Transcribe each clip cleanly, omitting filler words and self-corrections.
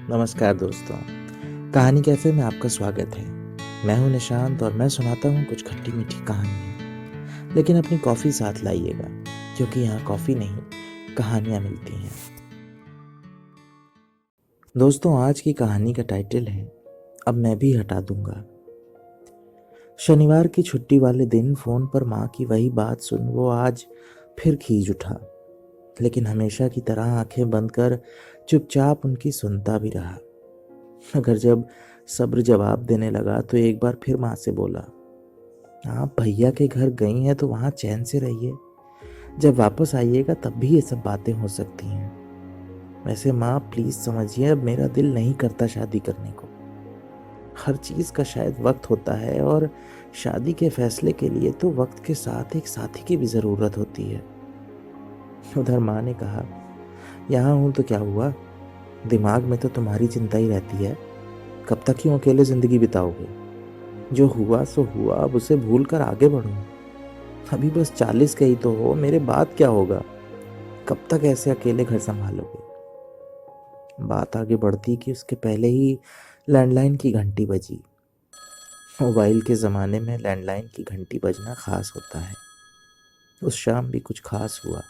नमस्कार दोस्तों, कहानी कैफ़े में आपका स्वागत है। मैं हूं निशांत और मैं सुनाता हूं कुछ खट्टी-मीठी कहानियाँ। लेकिन अपनी कॉफ़ी साथ लाइएगा, क्योंकि यहाँ कॉफ़ी नहीं, कहानियाँ मिलती हैं। दोस्तों, आज की कहानी का टाइटल है अब मैं भी हटा दूंगा। शनिवार की छुट्टी वाले दिन फ़ोन पर माँ की वही बात सुन वो आज फिर खींच उठा, लेकिन हमेशा की तरह आंखें बंद कर चुपचाप उनकी सुनता भी रहा। मगर जब सब्र जवाब देने लगा तो एक बार फिर माँ से बोला, आप भैया के घर गई हैं तो वहाँ चैन से रहिए। जब वापस आइएगा तब भी ये सब बातें हो सकती हैं। वैसे माँ प्लीज़ समझिए, अब मेरा दिल नहीं करता शादी करने को। हर चीज़ का शायद वक्त होता है और शादी के फैसले के लिए तो वक्त के साथ एक साथी की भी ज़रूरत होती है। उधर माँ ने कहा, यहाँ हूँ तो क्या हुआ, दिमाग में तो तुम्हारी चिंता ही रहती है। कब तक यूँ अकेले ज़िंदगी बिताओगे? जो हुआ सो हुआ, अब उसे भूल कर आगे बढ़ो। अभी बस 40 के ही तो हो, मेरे बाद क्या होगा? कब तक ऐसे अकेले घर संभालोगे? बात आगे बढ़ती कि उसके पहले ही लैंडलाइन की घंटी बजी। मोबाइल के ज़माने में लैंडलाइन की घंटी बजना खास होता है। उस शाम भी कुछ खास हुआ।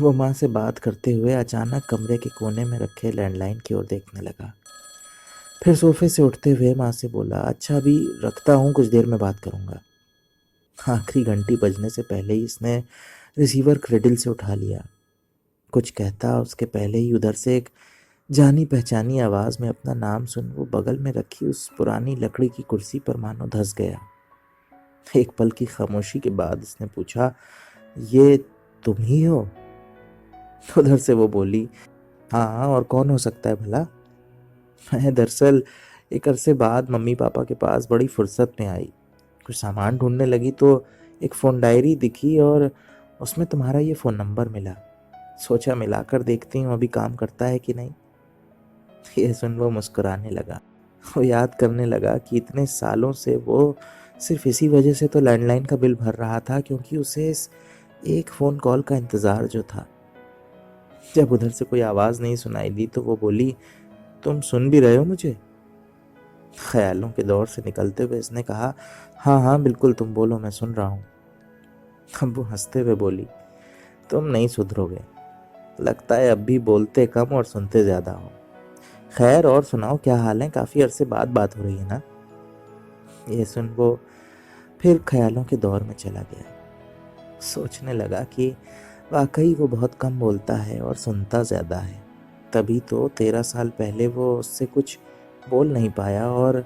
वो माँ से बात करते हुए अचानक कमरे के कोने में रखे लैंडलाइन की ओर देखने लगा। फिर सोफे से उठते हुए माँ से बोला, अच्छा अभी रखता हूँ, कुछ देर में बात करूँगा। आखिरी घंटी बजने से पहले ही इसने रिसीवर क्रेडिल से उठा लिया। कुछ कहता उसके पहले ही उधर से एक जानी पहचानी आवाज़ में अपना नाम सुन वो बगल में रखी उस पुरानी लकड़ी की कुर्सी पर मानो धंस गया। एक पल की खामोशी के बाद इसने पूछा, ये तुम ही हो? उधर से वो बोली, हाँ और कौन हो सकता है भला? मैं दरअसल एक अरसे बाद मम्मी पापा के पास बड़ी फुर्सत में आई। कुछ सामान ढूंढने लगी तो एक फ़ोन डायरी दिखी और उसमें तुम्हारा ये फ़ोन नंबर मिला। सोचा मिलाकर देखती हूँ अभी काम करता है कि नहीं। ये सुन वो मुस्कुराने लगा। वो याद करने लगा कि इतने सालों से वो सिर्फ इसी वजह से तो लैंडलाइन का बिल भर रहा था, क्योंकि उसे इस एक फ़ोन कॉल का इंतज़ार जो था। जब उधर से कोई आवाज़ नहीं सुनाई दी तो वो बोली, तुम सुन भी रहे हो मुझे? ख्यालों के दौर से निकलते हुए इसने कहा, हाँ हाँ बिल्कुल, तुम बोलो, मैं सुन रहा हूँ। अब वो हंसते हुए बोली, तुम नहीं सुधरोगे, लगता है अब भी बोलते कम और सुनते ज़्यादा हो। खैर और सुनाओ, क्या हाल है? काफ़ी अरसे बाद बात हो रही है ना? ये सुन वो फिर ख्यालों के दौर में चला गया। सोचने लगा कि वाकई वो बहुत कम बोलता है और सुनता ज़्यादा है। तभी तो 13 साल पहले वो उससे कुछ बोल नहीं पाया और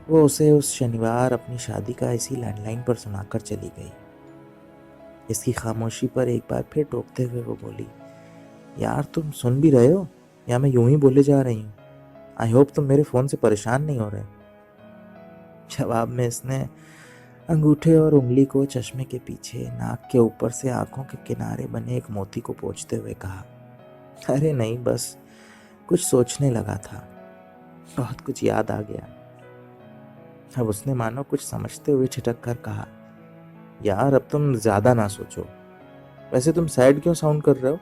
वो उसे उस शनिवार अपनी शादी का इसी लैंडलाइन पर सुनाकर चली गई। इसकी खामोशी पर एक बार फिर टोकते हुए वो बोली, यार तुम सुन भी रहे हो या मैं यूं ही बोले जा रही हूँ? आई होप तुम मेरे फ़ोन से परेशान नहीं हो रहे। जवाब में इसने अंगूठे और उंगली को चश्मे के पीछे नाक के ऊपर से आंखों के किनारे बने एक मोती को पोंछते हुए कहा, अरे नहीं, बस कुछ सोचने लगा था, बहुत कुछ याद आ गया। अब उसने मानो कुछ समझते हुए छिटक कर कहा, यार अब तुम ज़्यादा ना सोचो। वैसे तुम सैड क्यों साउंड कर रहे हो?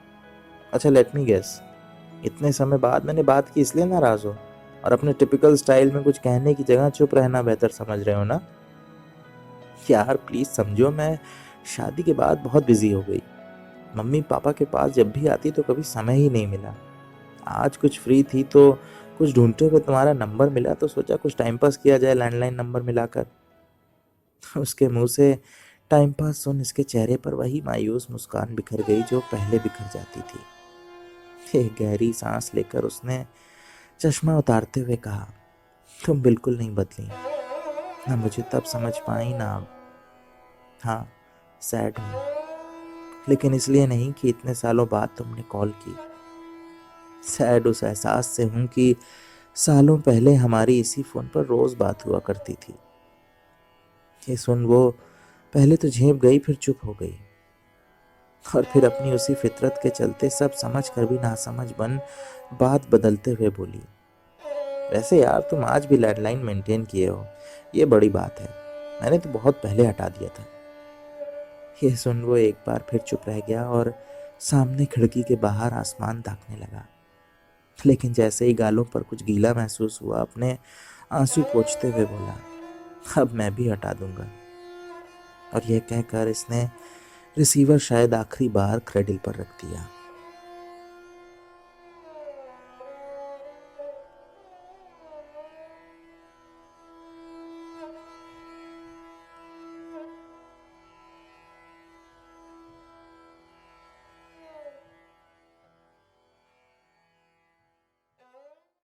अच्छा लेट मी गेस, इतने समय बाद मैंने बात की इसलिए नाराज़ हो और अपने टिपिकल स्टाइल में कुछ कहने की जगह चुप रहना बेहतर समझ रहे हो ना? यार प्लीज़ समझो, मैं शादी के बाद बहुत बिजी हो गई। मम्मी पापा के पास जब भी आती तो कभी समय ही नहीं मिला। आज कुछ फ्री थी तो कुछ ढूंढते हुए तुम्हारा नंबर मिला तो सोचा कुछ टाइम पास किया जाए लैंडलाइन नंबर मिलाकर। उसके मुंह से टाइम पास सुन इसके चेहरे पर वही मायूस मुस्कान बिखर गई जो पहले बिखर जाती थी। एक गहरी सांस लेकर उसने चश्मा उतारते हुए कहा, तुम बिल्कुल नहीं बदली, ना मुझे तब समझ पाई ना अब। हाँ, सैड हूँ, लेकिन इसलिए नहीं कि इतने सालों बाद तुमने कॉल की। सैड उस एहसास से हूँ कि सालों पहले हमारी इसी फ़ोन पर रोज़ बात हुआ करती थी। ये सुन वो पहले तो झेप गई, फिर चुप हो गई और फिर अपनी उसी फितरत के चलते सब समझ कर भी नासमझ बन बात बदलते हुए बोली, वैसे यार तुम आज भी लैंडलाइन मेंटेन किए हो, ये बड़ी बात है। मैंने तो बहुत पहले हटा दिया था। ये सुन वो एक बार फिर चुप रह गया और सामने खिड़की के बाहर आसमान ताकने लगा। लेकिन जैसे ही गालों पर कुछ गीला महसूस हुआ, अपने आंसू पोंछते हुए बोला, अब मैं भी हटा दूंगा। और यह कहकर इसने रिसीवर शायद आखिरी बार क्रेडिल पर रख दिया।